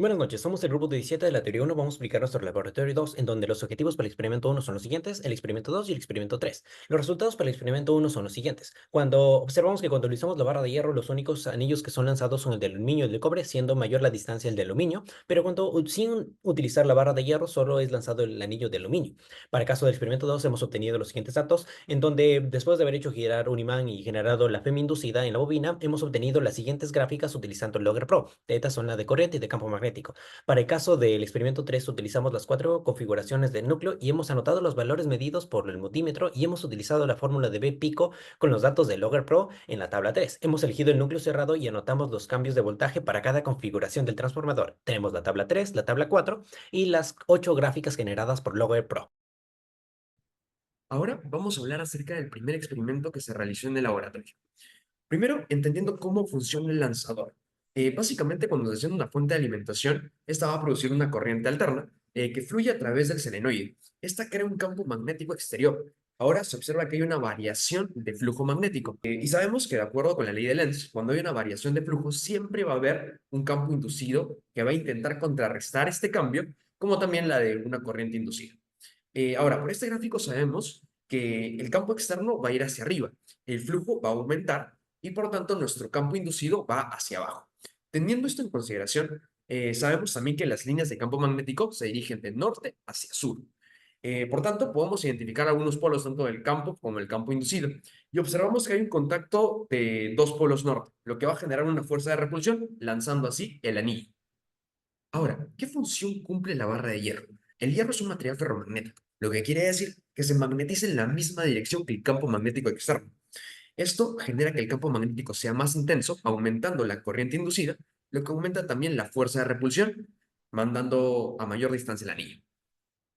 Buenas noches, somos el grupo de 17 de la teoría 1. Vamos a explicar nuestro laboratorio 2, en donde los objetivos para el experimento 1 son los siguientes, el experimento 2 y el experimento 3. Los resultados para el experimento 1 son los siguientes. Cuando observamos que cuando utilizamos la barra de hierro, los únicos anillos que son lanzados son el del aluminio y el del cobre, siendo mayor la distancia el del aluminio, pero cuando sin utilizar la barra de hierro, solo es lanzado el anillo de aluminio. Para el caso del experimento 2, hemos obtenido los siguientes datos, en donde después de haber hecho girar un imán y generado la FEM inducida en la bobina, hemos obtenido las siguientes gráficas utilizando el Logger Pro. Theta son la de corriente y de campo magnético. Para el caso del experimento 3 utilizamos las cuatro configuraciones del núcleo y hemos anotado los valores medidos por el multímetro y hemos utilizado la fórmula de B pico con los datos del Logger Pro en la tabla 3. Hemos elegido el núcleo cerrado y anotamos los cambios de voltaje para cada configuración del transformador. Tenemos la tabla 3, la tabla 4 y las 8 gráficas generadas por Logger Pro. Ahora vamos a hablar acerca del primer experimento que se realizó en el laboratorio. Primero, entendiendo cómo funciona el lanzador. Básicamente, cuando se enciende una fuente de alimentación, esta va a producir una corriente alterna que fluye a través del selenoide. Esta crea un campo magnético exterior. Ahora se observa que hay una variación de flujo magnético. Y sabemos que de acuerdo con la ley de Lenz, cuando hay una variación de flujo, siempre va a haber un campo inducido que va a intentar contrarrestar este cambio, como también la de una corriente inducida. Ahora, por este gráfico sabemos que el campo externo va a ir hacia arriba, el flujo va a aumentar y por tanto nuestro campo inducido va hacia abajo. Teniendo esto en consideración, sabemos también que las líneas de campo magnético se dirigen de norte hacia sur. Por tanto, podemos identificar algunos polos tanto del campo como el campo inducido y observamos que hay un contacto de dos polos norte, lo que va a generar una fuerza de repulsión, lanzando así el anillo. Ahora, ¿qué función cumple la barra de hierro? El hierro es un material ferromagnético, lo que quiere decir que se magnetiza en la misma dirección que el campo magnético externo. Esto genera que el campo magnético sea más intenso, aumentando la corriente inducida, lo que aumenta también la fuerza de repulsión, mandando a mayor distancia el anillo.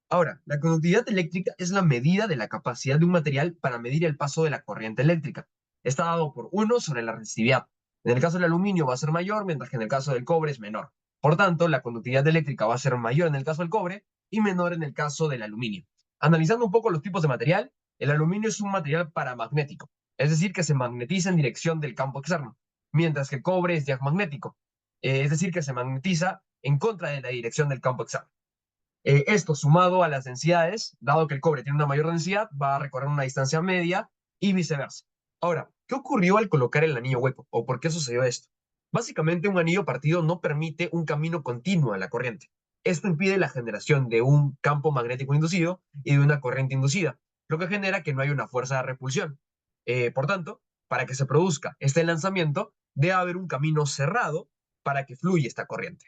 Ahora, la conductividad eléctrica es la medida de la capacidad de un material para medir el paso de la corriente eléctrica. Está dado por 1 sobre la resistividad. En el caso del aluminio va a ser mayor, mientras que en el caso del cobre es menor. Por tanto, la conductividad eléctrica va a ser mayor en el caso del cobre y menor en el caso del aluminio. Analizando un poco los tipos de material, el aluminio es un material paramagnético, es decir, que se magnetiza en dirección del campo externo, mientras que el cobre es diamagnético, es decir, que se magnetiza en contra de la dirección del campo externo. Esto sumado a las densidades, dado que el cobre tiene una mayor densidad, va a recorrer una distancia media y viceversa. Ahora, ¿qué ocurrió al colocar el anillo hueco? ¿O por qué sucedió esto? Básicamente, un anillo partido no permite un camino continuo a la corriente. Esto impide la generación de un campo magnético inducido y de una corriente inducida, lo que genera que no haya una fuerza de repulsión. Por tanto, para que se produzca este lanzamiento, debe haber un camino cerrado para que fluya esta corriente.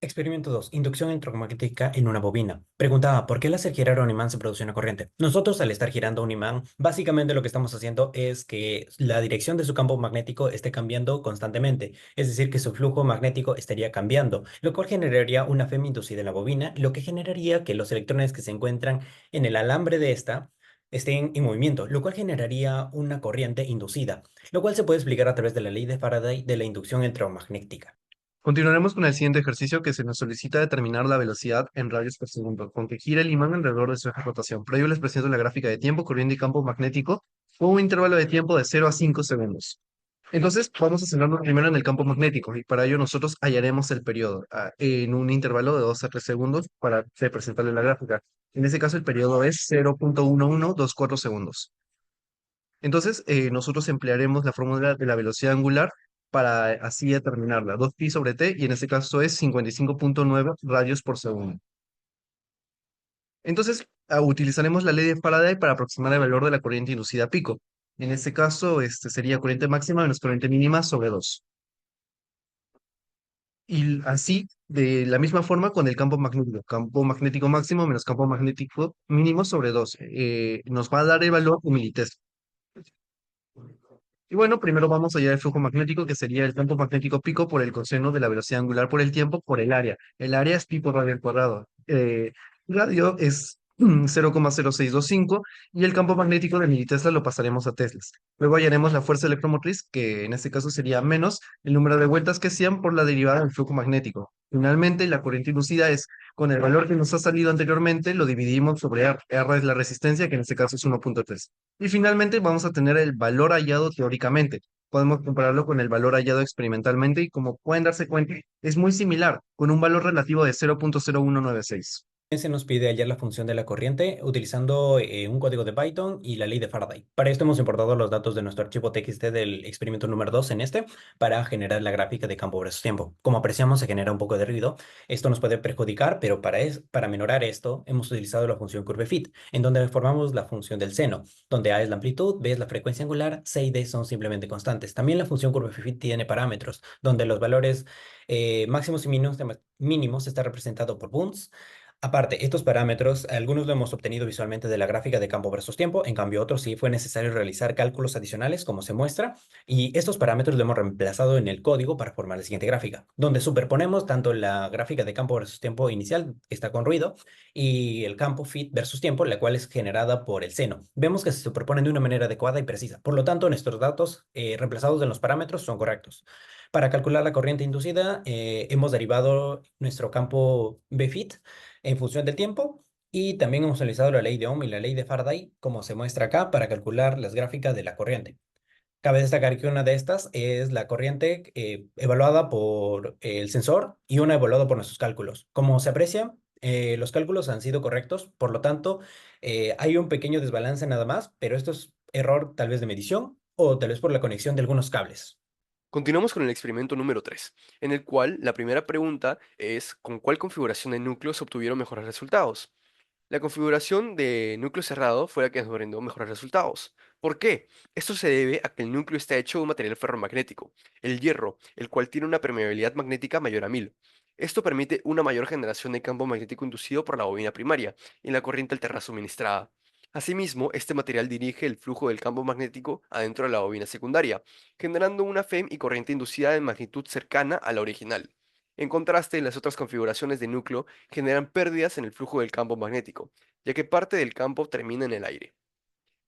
Experimento 2. Inducción electromagnética en una bobina. Preguntaba, ¿por qué al hacer girar un imán se produce una corriente? Nosotros al estar girando un imán, básicamente lo que estamos haciendo es que la dirección de su campo magnético esté cambiando constantemente. Es decir, que su flujo magnético estaría cambiando, lo cual generaría una FEM inducida en la bobina, lo que generaría que los electrones que se encuentran en el alambre de esta estén en movimiento, lo cual generaría una corriente inducida, lo cual se puede explicar a través de la ley de Faraday de la inducción electromagnética. Continuaremos con el siguiente ejercicio que se nos solicita determinar la velocidad en radios por segundo, con que gira el imán alrededor de su eje de rotación. Para ello les presento la gráfica de tiempo, corriente y campo magnético con un intervalo de tiempo de 0 a 5 segundos. Entonces, vamos a centrarnos primero en el campo magnético y para ello nosotros hallaremos el periodo en un intervalo de 2 a 3 segundos para representarle la gráfica. En este caso, el periodo es 0.1124 segundos. Entonces, nosotros emplearemos la fórmula de la velocidad angular para así determinarla. 2pi sobre t, y en este caso es 55.9 radios por segundo. Entonces, utilizaremos la ley de Faraday para aproximar el valor de la corriente inducida a pico. En este caso, sería corriente máxima menos corriente mínima sobre 2. Y así, de la misma forma, con el campo magnético máximo menos campo magnético mínimo sobre 2. Nos va a dar el valor un militesco. Y bueno, primero vamos a hallar el flujo magnético, que sería el campo magnético pico por el coseno de la velocidad angular por el tiempo por el área. El área es pi por radio al cuadrado. Radio es 0,0625 y el campo magnético de militesla lo pasaremos a teslas. Luego hallaremos la fuerza electromotriz, que en este caso sería menos el número de vueltas que hacían por la derivada del flujo magnético. Finalmente, la corriente inducida es, con el valor que nos ha salido anteriormente, lo dividimos sobre R. R es la resistencia, que en este caso es 1.3. Y finalmente vamos a tener el valor hallado teóricamente. Podemos compararlo con el valor hallado experimentalmente y como pueden darse cuenta, es muy similar, con un valor relativo de 0.0196. Se nos pide hallar la función de la corriente utilizando un código de Python y la ley de Faraday. Para esto hemos importado los datos de nuestro archivo TXT del experimento número 2 en este para generar la gráfica de campo versus tiempo. Como apreciamos, se genera un poco de ruido. Esto nos puede perjudicar, pero para minorar esto, hemos utilizado la función curvefit, en donde formamos la función del seno, donde A es la amplitud, B es la frecuencia angular, C y D son simplemente constantes. También la función curvefit tiene parámetros, donde los valores máximos y mínimos está representado por bunts. Aparte, estos parámetros, algunos lo hemos obtenido visualmente de la gráfica de campo versus tiempo, en cambio otros sí fue necesario realizar cálculos adicionales, como se muestra, y estos parámetros lo hemos reemplazado en el código para formar la siguiente gráfica, donde superponemos tanto la gráfica de campo versus tiempo inicial, que está con ruido, y el campo fit versus tiempo, la cual es generada por el seno. Vemos que se superponen de una manera adecuada y precisa, por lo tanto, nuestros datos reemplazados en los parámetros son correctos. Para calcular la corriente inducida, hemos derivado nuestro campo Bfit en función del tiempo y también hemos utilizado la ley de Ohm y la ley de Faraday, como se muestra acá, para calcular las gráficas de la corriente. Cabe destacar que una de estas es la corriente evaluada por el sensor y una evaluada por nuestros cálculos. Como se aprecia, los cálculos han sido correctos, por lo tanto, hay un pequeño desbalance nada más, pero esto es error tal vez de medición o tal vez por la conexión de algunos cables. Continuamos con el experimento número 3, en el cual la primera pregunta es ¿con cuál configuración de núcleo se obtuvieron mejores resultados? La configuración de núcleo cerrado fue la que nos brindó mejores resultados. ¿Por qué? Esto se debe a que el núcleo está hecho de un material ferromagnético, el hierro, el cual tiene una permeabilidad magnética mayor a 1000. Esto permite una mayor generación de campo magnético inducido por la bobina primaria y la corriente alterna suministrada. Asimismo, este material dirige el flujo del campo magnético adentro de la bobina secundaria, generando una FEM y corriente inducida en magnitud cercana a la original. En contraste, las otras configuraciones de núcleo generan pérdidas en el flujo del campo magnético, ya que parte del campo termina en el aire.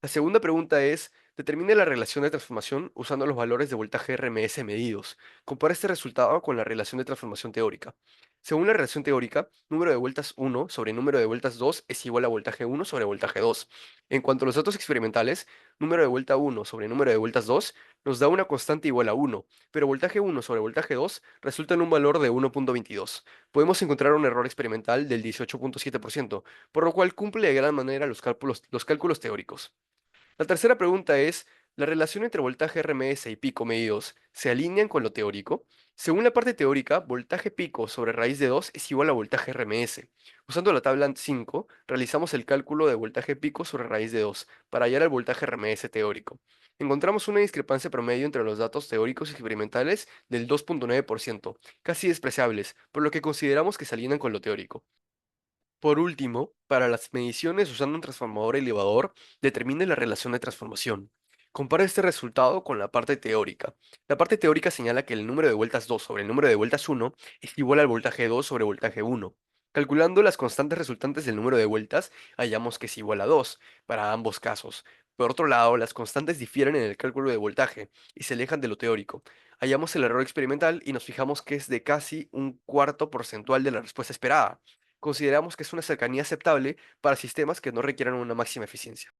La segunda pregunta es, determine la relación de transformación usando los valores de voltaje RMS medidos. Compara este resultado con la relación de transformación teórica. Según la relación teórica, número de vueltas 1 sobre número de vueltas 2 es igual a voltaje 1 sobre voltaje 2. En cuanto a los datos experimentales, número de vuelta 1 sobre número de vueltas 2 nos da una constante igual a 1, pero voltaje 1 sobre voltaje 2 resulta en un valor de 1.22. Podemos encontrar un error experimental del 18.7%, por lo cual cumple de gran manera los cálculos teóricos. La tercera pregunta es, ¿la relación entre voltaje RMS y pico medidos se alinean con lo teórico? Según la parte teórica, voltaje pico sobre raíz de 2 es igual a voltaje RMS. Usando la tabla 5, realizamos el cálculo de voltaje pico sobre raíz de 2 para hallar el voltaje RMS teórico. Encontramos una discrepancia promedio entre los datos teóricos y experimentales del 2.9%, casi despreciables, por lo que consideramos que se alinean con lo teórico. Por último, para las mediciones usando un transformador elevador, determine la relación de transformación. Compara este resultado con la parte teórica. La parte teórica señala que el número de vueltas 2 sobre el número de vueltas 1 es igual al voltaje 2 sobre voltaje 1. Calculando las constantes resultantes del número de vueltas, hallamos que es igual a 2 para ambos casos. Por otro lado, las constantes difieren en el cálculo de voltaje y se alejan de lo teórico. Hallamos el error experimental y nos fijamos que es de casi un cuarto porcentual de la respuesta esperada. Consideramos que es una cercanía aceptable para sistemas que no requieran una máxima eficiencia.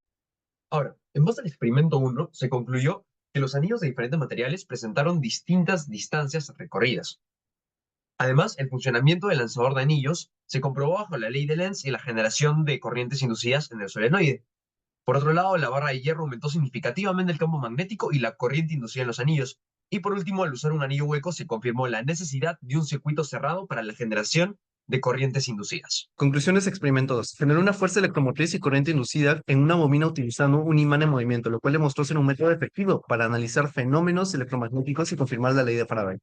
Ahora, en base al experimento 1, se concluyó que los anillos de diferentes materiales presentaron distintas distancias recorridas. Además, el funcionamiento del lanzador de anillos se comprobó bajo la ley de Lenz y la generación de corrientes inducidas en el solenoide. Por otro lado, la barra de hierro aumentó significativamente el campo magnético y la corriente inducida en los anillos. Y por último, al usar un anillo hueco, se confirmó la necesidad de un circuito cerrado para la generación de corrientes inducidas. Conclusiones experimento 2. Generó una fuerza electromotriz y corriente inducida en una bobina utilizando un imán en movimiento, lo cual demostró ser un método efectivo para analizar fenómenos electromagnéticos y confirmar la ley de Faraday.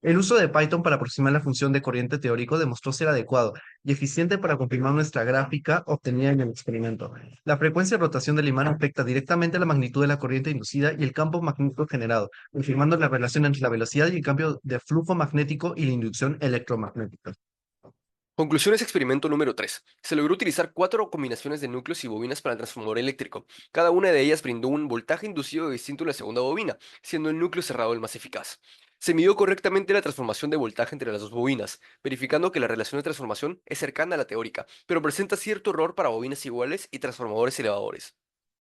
El uso de Python para aproximar la función de corriente teórico demostró ser adecuado y eficiente para confirmar nuestra gráfica obtenida en el experimento. La frecuencia de rotación del imán afecta directamente la magnitud de la corriente inducida y el campo magnético generado, confirmando la relación entre la velocidad y el cambio de flujo magnético y la inducción electromagnética. Conclusiones experimento número 3. Se logró utilizar 4 combinaciones de núcleos y bobinas para el transformador eléctrico. Cada una de ellas brindó un voltaje inducido distinto en la segunda bobina, siendo el núcleo cerrado el más eficaz. Se midió correctamente la transformación de voltaje entre las dos bobinas, verificando que la relación de transformación es cercana a la teórica, pero presenta cierto error para bobinas iguales y transformadores elevadores.